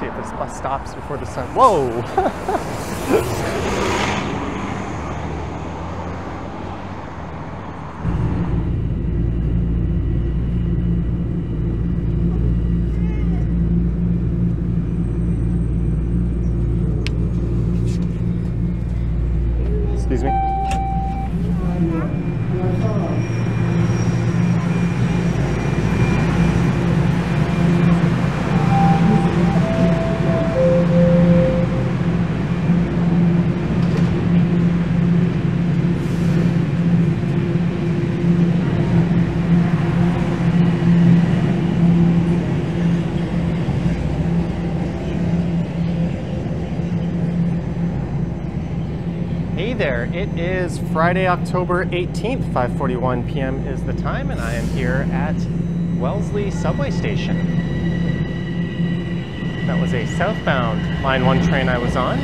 See if this bus stops before the sun. Whoa! Excuse me. Hey there, it is Friday, October 18th, 5:41 p.m. is the time, and I am here at Wellesley subway station. That was a southbound Line 1 train I was on.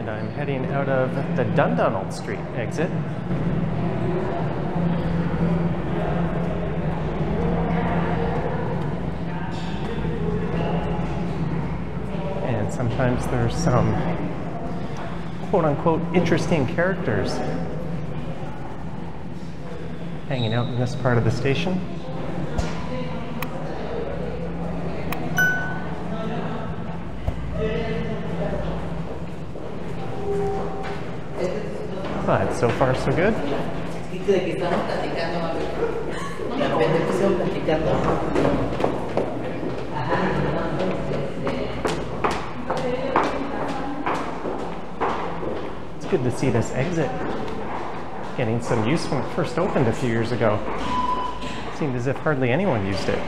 I'm heading out of the Dundonald Street exit. And sometimes there's some quote-unquote interesting characters hanging out in this part of the station. But so far so good. It's good to see this exit getting some use when it first opened a few years ago. It seemed as if hardly anyone used it.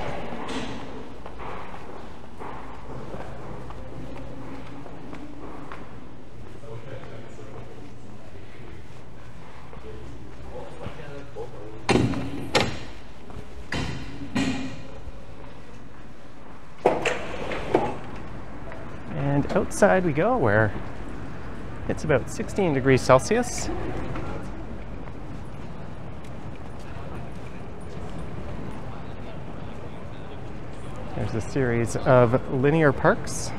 And outside we go, where it's about 16 degrees Celsius. There's a series of linear parks.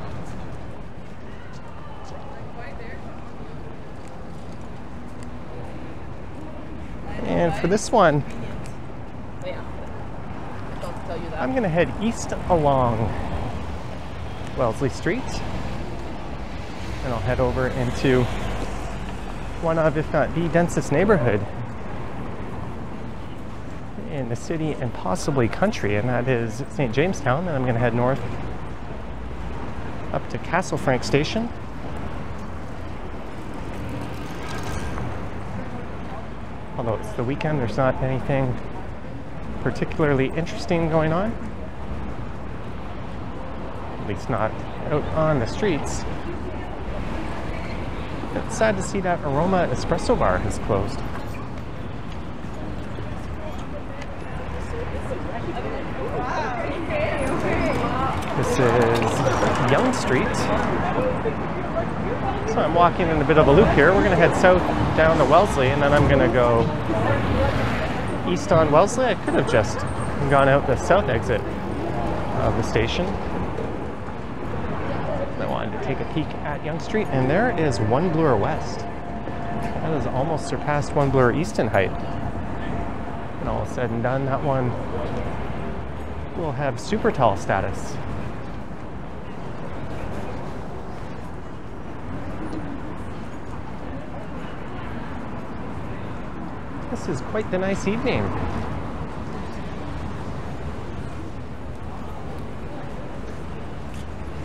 And for this one, I'm going to head east along Wellesley Street, and I'll head over into one of, if not the densest neighborhood in the city and possibly country, and that is St. Jamestown. And I'm going to head north up to Castlefrank Station. Although it's the weekend, there's not anything particularly interesting going on. At least not out on the streets. It's sad to see that Aroma Espresso Bar has closed. This is Yonge Street. So I'm walking in a bit of a loop here. We're going to head south down to Wellesley, and then I'm going to go east on Wellesley. I could have just gone out the south exit of the station. I wanted to take a peek at Yonge Street, and there is One Bloor West. That has almost surpassed One Bloor East in height. And all said and done, that one will have super tall status. This is quite the nice evening.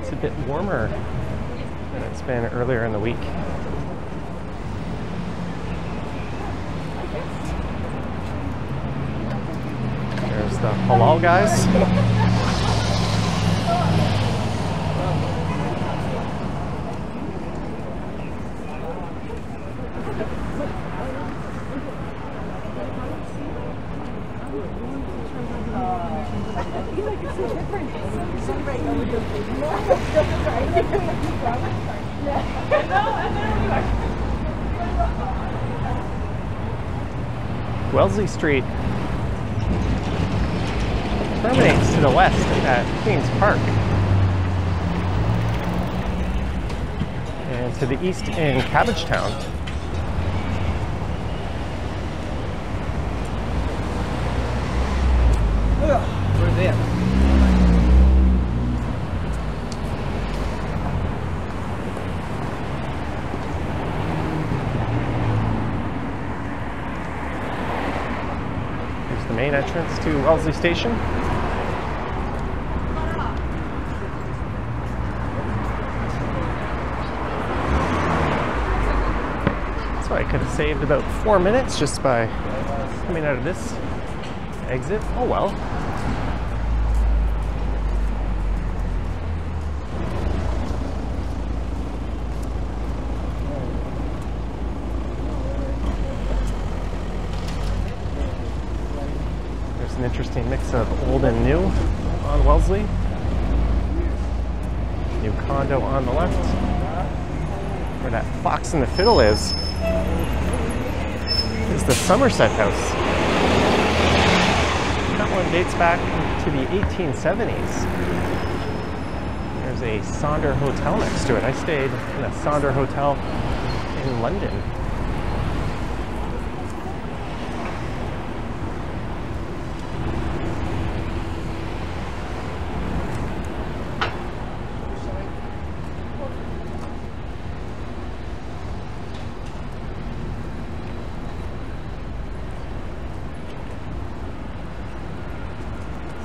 It's a bit warmer than it's been earlier in the week. There's the halal guys. Wellesley Street terminates to the west at Queen's Park, and to the east in Cabbagetown. We're there. Here's the main entrance to Wellesley Station. So I could have saved about 4 minutes just by coming out of this exit. Oh well. There's an interesting mix of old and new on Wellesley. New condo on the left. Where that Fox and the Fiddle is the Somerset House. That one dates back to the 1870s. There's a Sonder Hotel next to it. I stayed in a Sonder Hotel in London.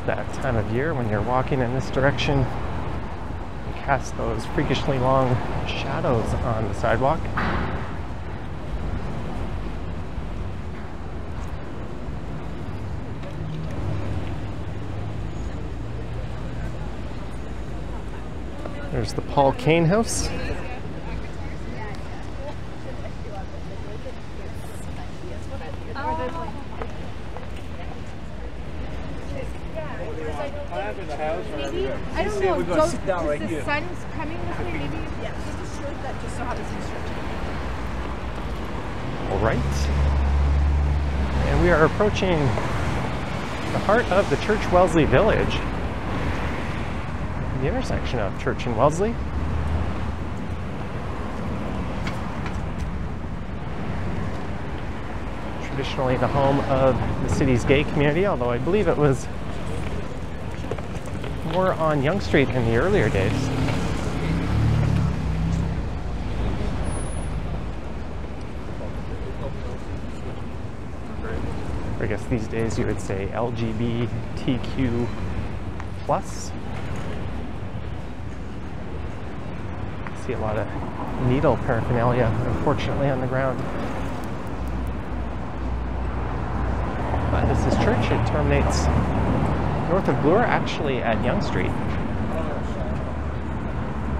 That time of year when you're walking in this direction, you cast those freakishly long shadows on the sidewalk. There's the Paul Kane House. I don't know. We're going to sit down right the here. sun's coming with me, maybe. Yeah, just a shirt that just so happens to be stretched. All right. And we are approaching the heart of the Church Wellesley Village. The intersection of Church and Wellesley. Traditionally the home of the city's gay community, although I believe it was more on Yonge Street in the earlier days. Or I guess these days you would say LGBTQ+. See a lot of needle paraphernalia, unfortunately, on the ground. But this is Church. It terminates north of Bloor, actually at Yonge Street,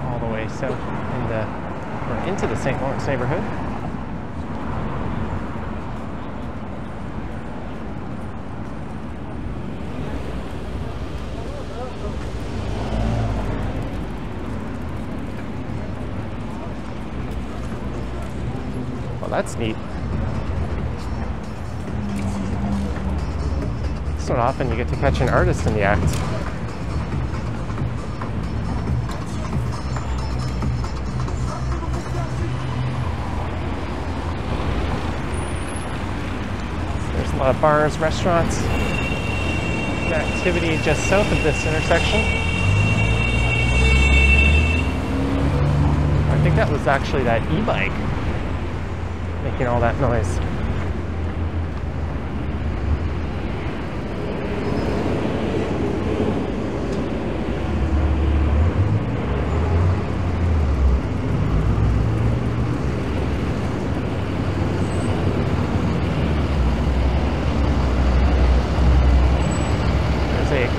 all the way south into the St. Lawrence neighborhood. Well, that's neat. It's not often you get to catch an artist in the act. There's a lot of bars, restaurants, and activity just south of this intersection. I think that was actually that e-bike making all that noise.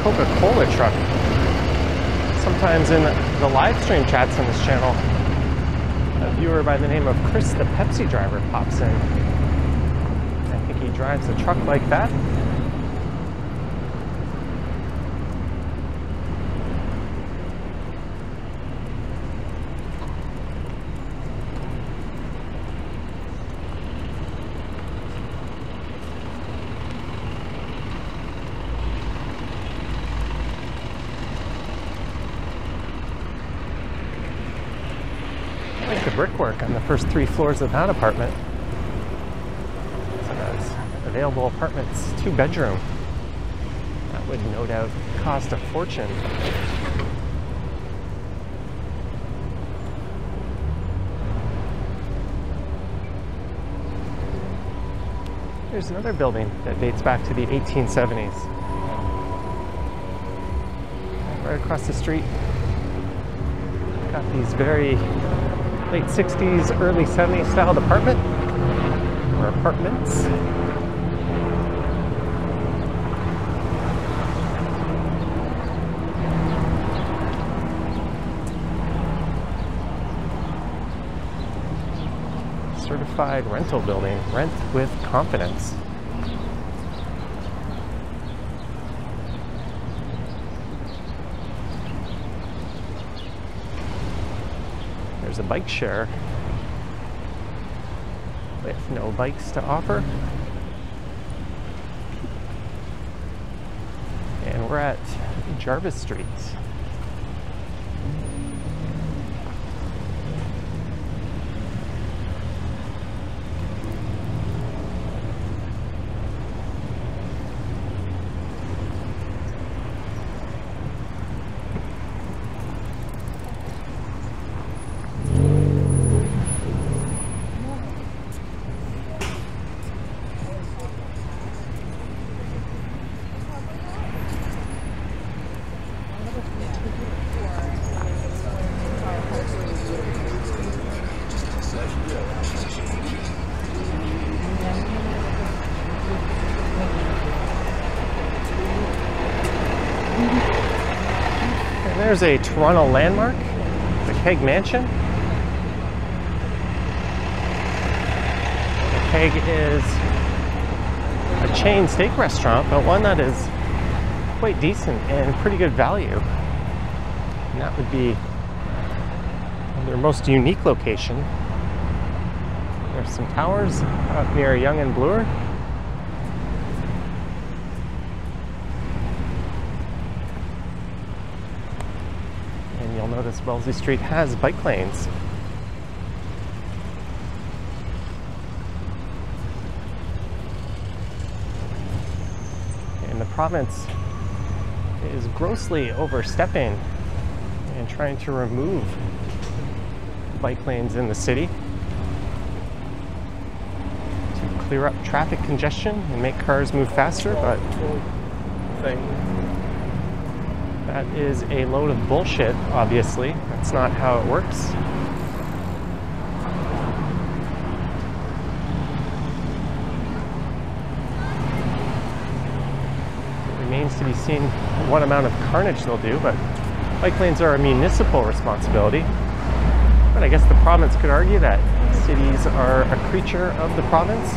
Coca-Cola truck. Sometimes in the live stream chats on this channel, a viewer by the name of Chris, the Pepsi driver, pops in. I think he drives a truck like that. of brickwork on the first 3 floors of that apartment. So that's available apartments, 2-bedroom. That would no doubt cost a fortune. There's another building that dates back to the 1870s. Right across the street, got these very late 60s, early 70s styled apartments. Certified rental building, rent with confidence. There's a bike share with no bikes to offer. And we're at Jarvis Street. There's a Toronto landmark, the Keg Mansion. The Keg is a chain steak restaurant, but one that is quite decent and pretty good value. And that would be their most unique location. There's some towers up near Yonge and Bloor. Notice Wellesley Street has bike lanes. And the province is grossly overstepping and trying to remove bike lanes in the city to clear up traffic congestion and make cars move faster, but that is a load of bullshit, obviously. That's not how it works. It remains to be seen what amount of carnage they'll do, but bike lanes are a municipal responsibility. But I guess the province could argue that cities are a creature of the province.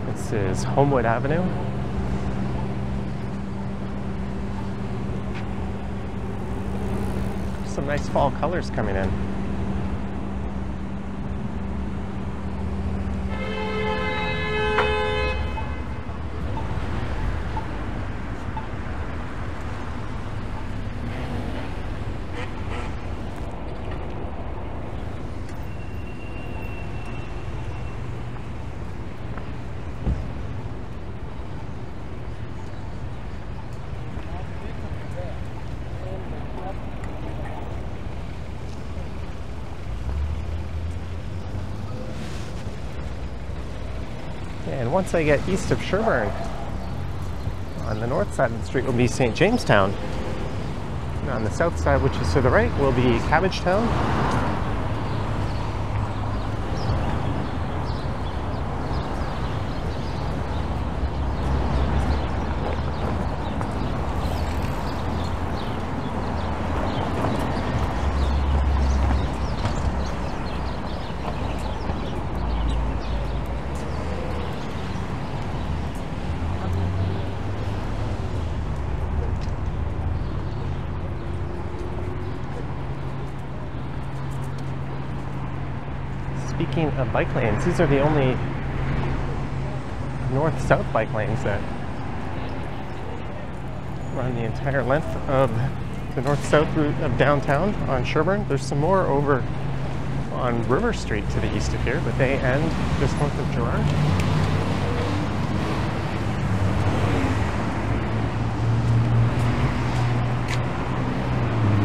This is Homewood Avenue. Some nice fall colors coming in. And once I get east of Sherburne, on the north side of the street will be St. Jamestown. And on the south side, which is to the right, will be Cabbagetown. Speaking of bike lanes, these are the only north-south bike lanes that run the entire length of the north-south route of downtown on Sherbourne. There's some more over on River Street to the east of here, but they end just north of Gerrard.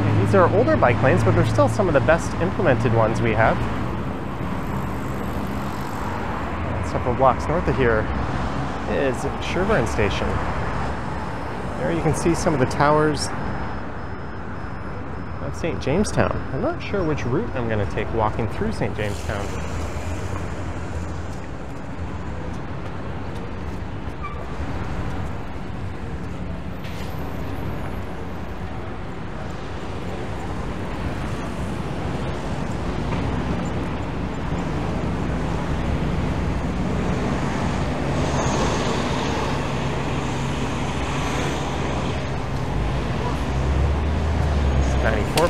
And these are older bike lanes, but they're still some of the best implemented ones we have. And several blocks north of here is Sherbourne Station. There you can see some of the towers of St. Jamestown. I'm not sure which route I'm going to take walking through St. Jamestown.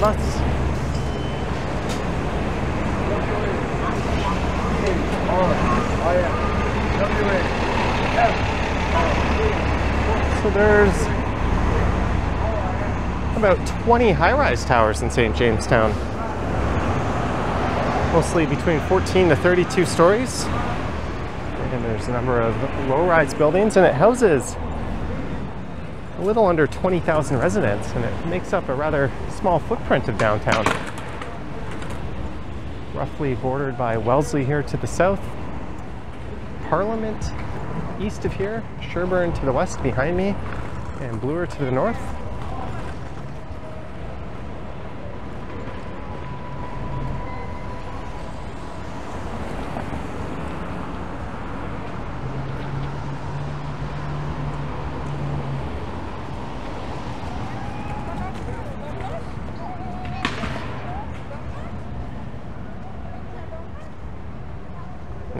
Bus. So there's about 20 high-rise towers in St. Jamestown, mostly between 14 to 32 stories, and there's a number of low-rise buildings, and it houses a little under 20,000 residents, and it makes up a rather small footprint of downtown. Roughly bordered by Wellesley here to the south, Parliament east of here, Sherbourne to the west behind me, and Bloor to the north.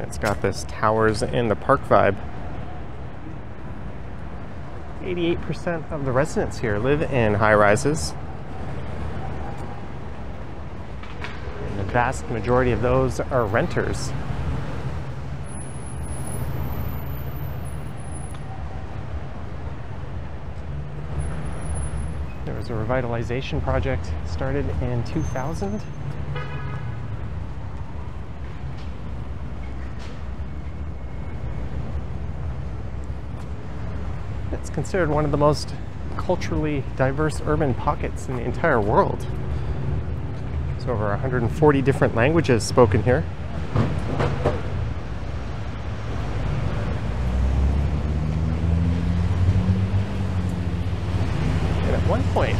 It's got this towers in the park vibe. 88% of the residents here live in high rises. And the vast majority of those are renters. There was a revitalization project started in 2000. It's considered one of the most culturally diverse urban pockets in the entire world. There's over 140 different languages spoken here. And at one point,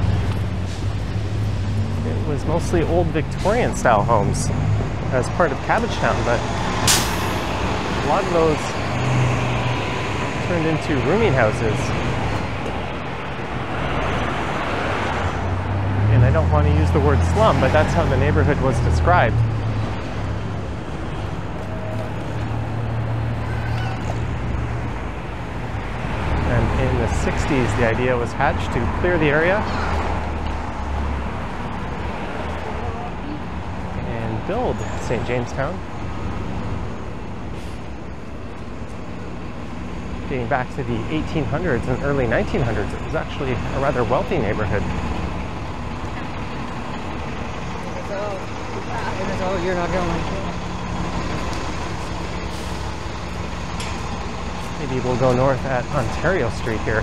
it was mostly old Victorian style homes as part of Cabbagetown, but a lot of those turned into rooming houses. And I don't want to use the word slum, but that's how the neighborhood was described. And in the 60s, the idea was hatched to clear the area and build St. Jamestown. Dating back to the 1800s and early 1900s, it was actually a rather wealthy neighborhood. You're not going. Maybe we'll go north at Ontario Street here.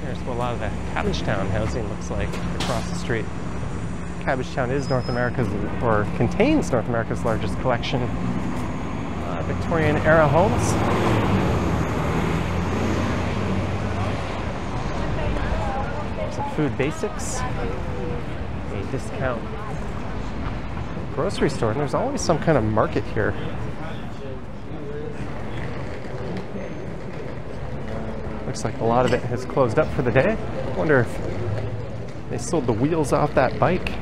Here's what a lot of the Cabbagetown housing looks like across the street. Cabbagetown is North America's, or contains North America's largest collection of Victorian era homes. There's a Food Basics, a discount grocery store, and there's always some kind of market here. Looks like a lot of it has closed up for the day. I wonder if they sold the wheels off that bike.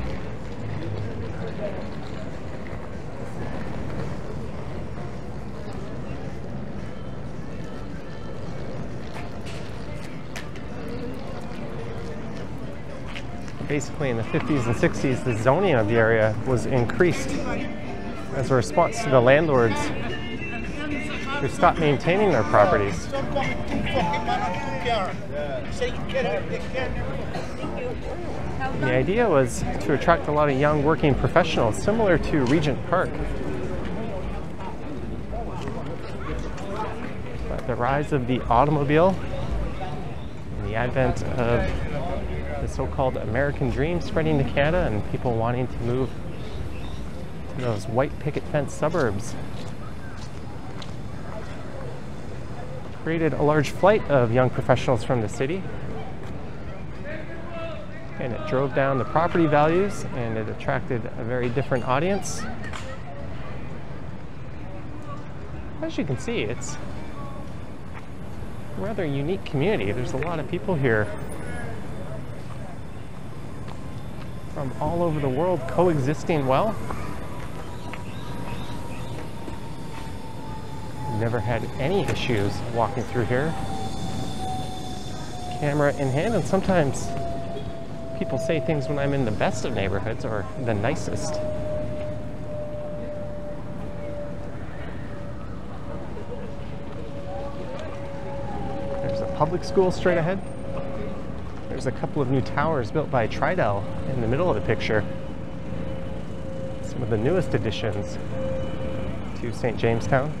Basically, in the 50s and 60s, the zoning of the area was increased as a response to the landlords who stopped maintaining their properties. And the idea was to attract a lot of young working professionals, similar to Regent Park. But the rise of the automobile and the advent of the so-called American dream spreading to Canada and people wanting to move to those white picket fence suburbs created a large flight of young professionals from the city, and it drove down the property values and it attracted a very different audience. As you can see, it's a rather unique community. There's a lot of people here from all over the world coexisting well. Never had any issues walking through here, camera in hand, and sometimes people say things when I'm in the best of neighborhoods or the nicest. There's a public school straight ahead. There's a couple of new towers built by Tridel in the middle of the picture. Some of the newest additions to St. Jamestown.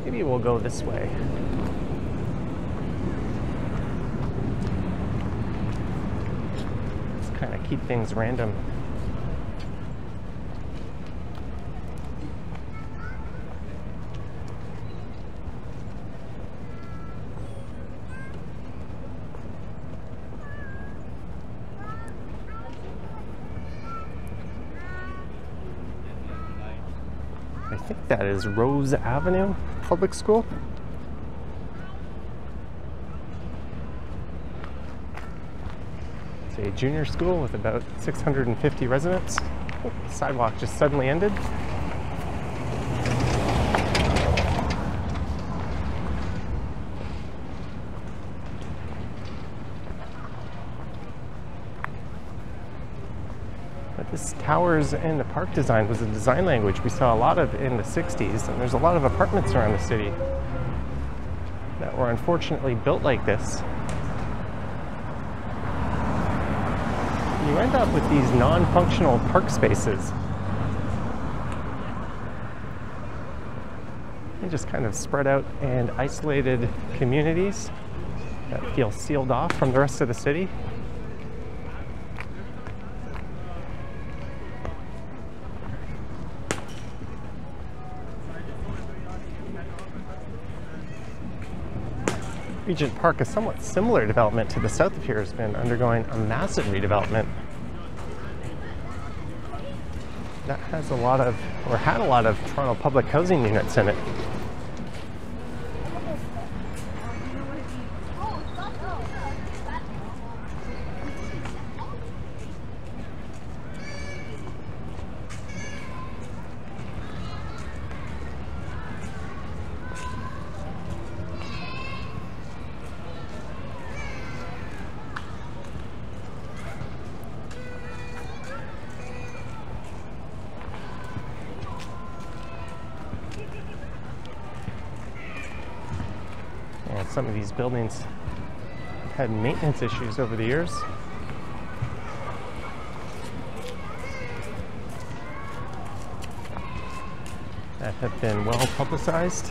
Maybe we'll go this way. Let's kind of keep things random. I think that is Rose Avenue Public School. It's a junior school with about 650 residents. Oh, the sidewalk just suddenly ended. This towers and the park design was a design language we saw a lot of in the 60s, and there's a lot of apartments around the city that were unfortunately built like this. You end up with these non-functional park spaces. And just kind of spread out and isolated communities that feel sealed off from the rest of the city. Regent Park, a somewhat similar development to the south of here, has been undergoing a massive redevelopment. That has a lot of, or had a lot of, Toronto public housing units in it. Some of these buildings have had maintenance issues over the years. That have been well publicized.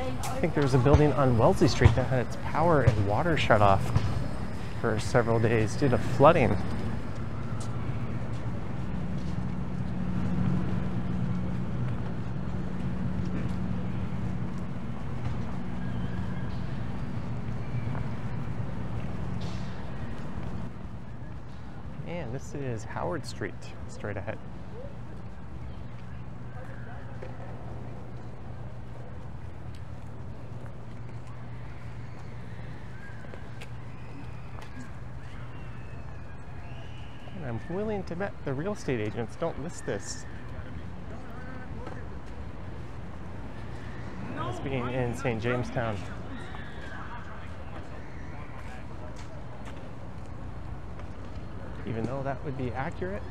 I think there was a building on Wellesley Street that had its power and water shut off for several days due to flooding. this is Howard Street, straight ahead. And I'm willing to bet the real estate agents don't list this as being in St. Jamestown. Even though that would be accurate.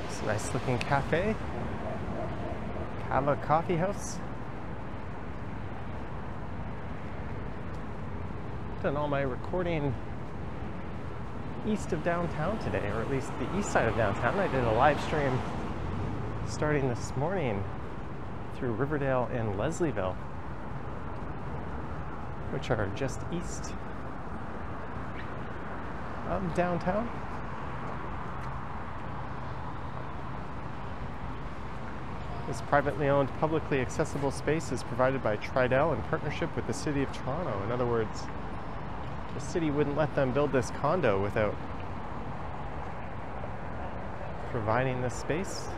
It's a nice looking cafe. Cava Coffee House. Done all my recording east of downtown today, or at least the east side of downtown. I did a live stream starting this morning through Riverdale and Leslieville, which are just east of downtown. This privately owned, publicly accessible space is provided by Tridel in partnership with the City of Toronto. In other words, the city wouldn't let them build this condo without providing this space.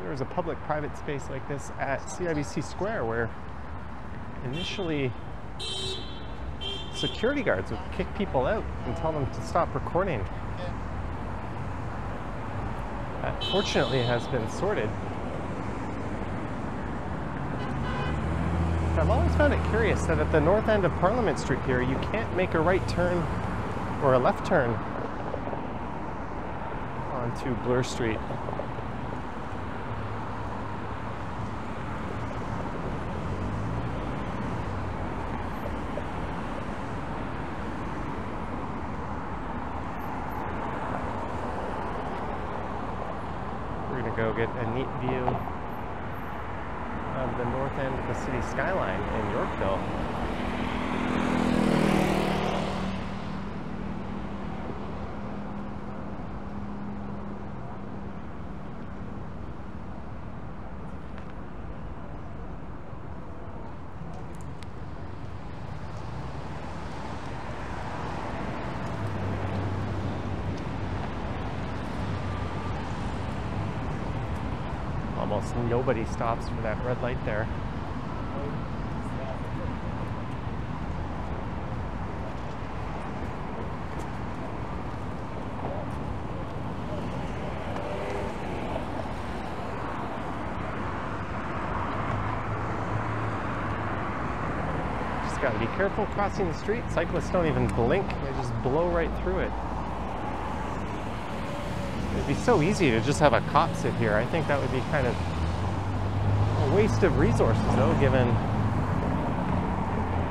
There was a public-private space like this at CIBC Square where initially security guards would kick people out and tell them to stop recording. That fortunately has been sorted. I've always found it curious that at the north end of Parliament Street here, you can't make a right turn or a left turn onto Bloor Street. We're gonna go get a neat view of the north end of the city skyline in Yorkville. Almost nobody stops for that red light there. Just gotta be careful crossing the street. Cyclists don't even blink, they just blow right through it. It'd be so easy to just have a cop sit here. I think that would be kind of a waste of resources, though, given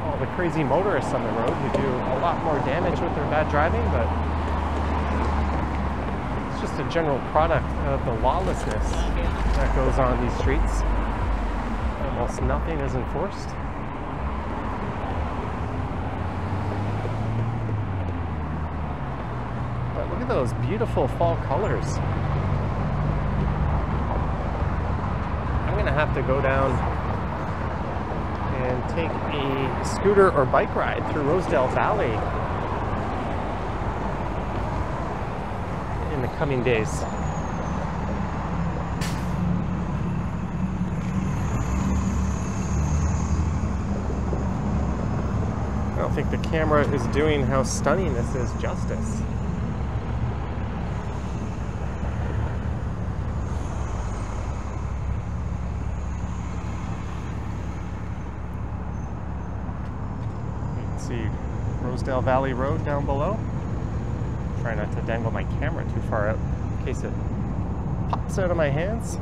all the crazy motorists on the road who do a lot more damage with their bad driving, but it's just a general product of the lawlessness that goes on these streets. Almost nothing is enforced. Look at those beautiful fall colors. I'm gonna have to go down and take a scooter or bike ride through Rosedale Valley in the coming days. I don't think the camera is doing how stunning this is justice. See Rosedale Valley Road down below. Try not to dangle my camera too far out in case it pops out of my hands.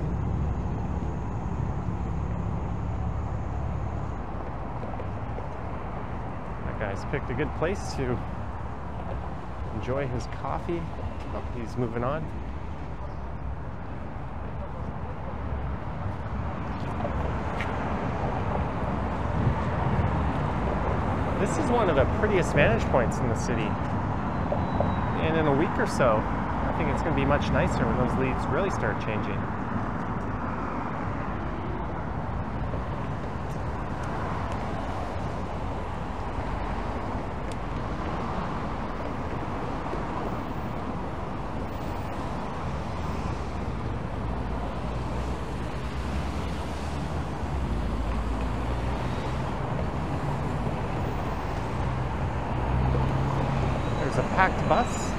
That Guy's picked a good place to enjoy his coffee. Oh, he's moving on. This is one of the prettiest vantage points in the city. And in a week or so, I think it's going to be much nicer when those leaves really start changing. There's a packed bus.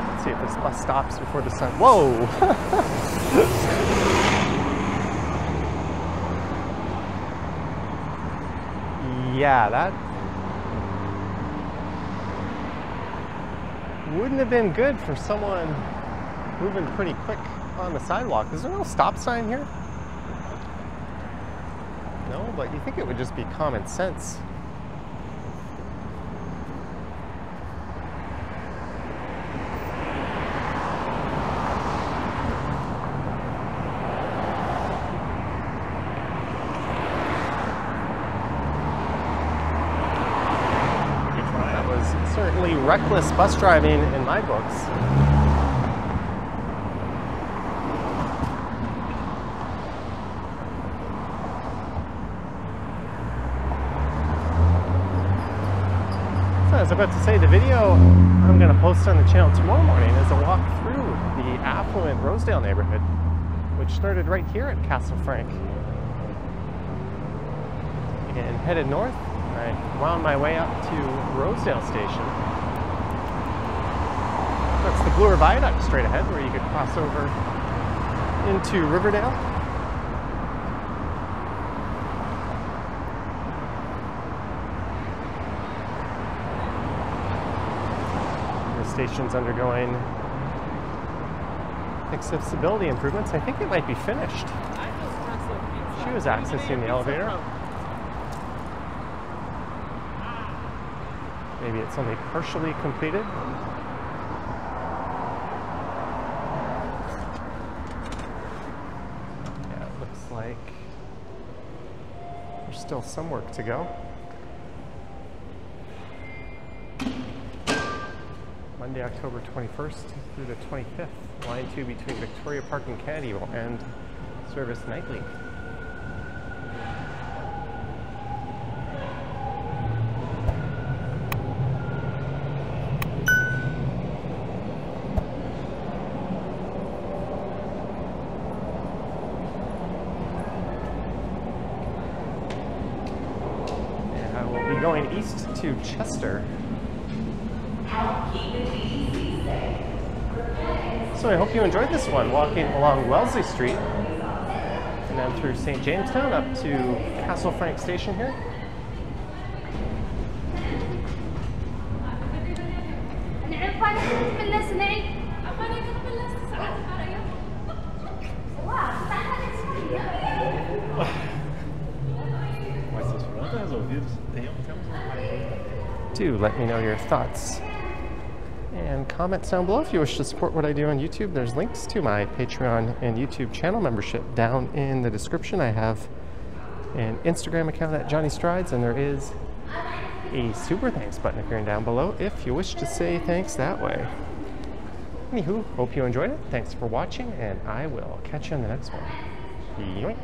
Let's see if this bus stops before the sun. Whoa! Yeah, that wouldn't have been good for someone moving pretty quick on the sidewalk. Is there no stop sign here? No, but you think it would just be common sense. Certainly reckless bus driving in my books. So I was about to say, the video I'm going to post on the channel tomorrow morning is a walk through the affluent Rosedale neighborhood, which started right here at Castle Frank. And headed north. I wound my way up to Rosedale Station. That's the Bloor Viaduct straight ahead, where you could cross over into Riverdale. The station's undergoing accessibility improvements. I think it might be finished. She was accessing the elevator. Maybe it's only partially completed. Yeah, it looks like there's still some work to go. Monday, October 21st through the 25th. Line 2 between Victoria Park and Kennedy will end service nightly. Going east to Chester. So I hope you enjoyed this one, walking along Wellesley Street and then through St. Jamestown up to Castle Frank Station here. Do let me know your thoughts and comments down below if you wish to support what I do on YouTube. There's links to my Patreon and YouTube channel membership down in the description. I have an Instagram account at Johnny Strides, and there is a super thanks button appearing down below if you wish to say thanks that way. Anywho, hope you enjoyed it. Thanks for watching, and I will catch you in the next one. Yoink!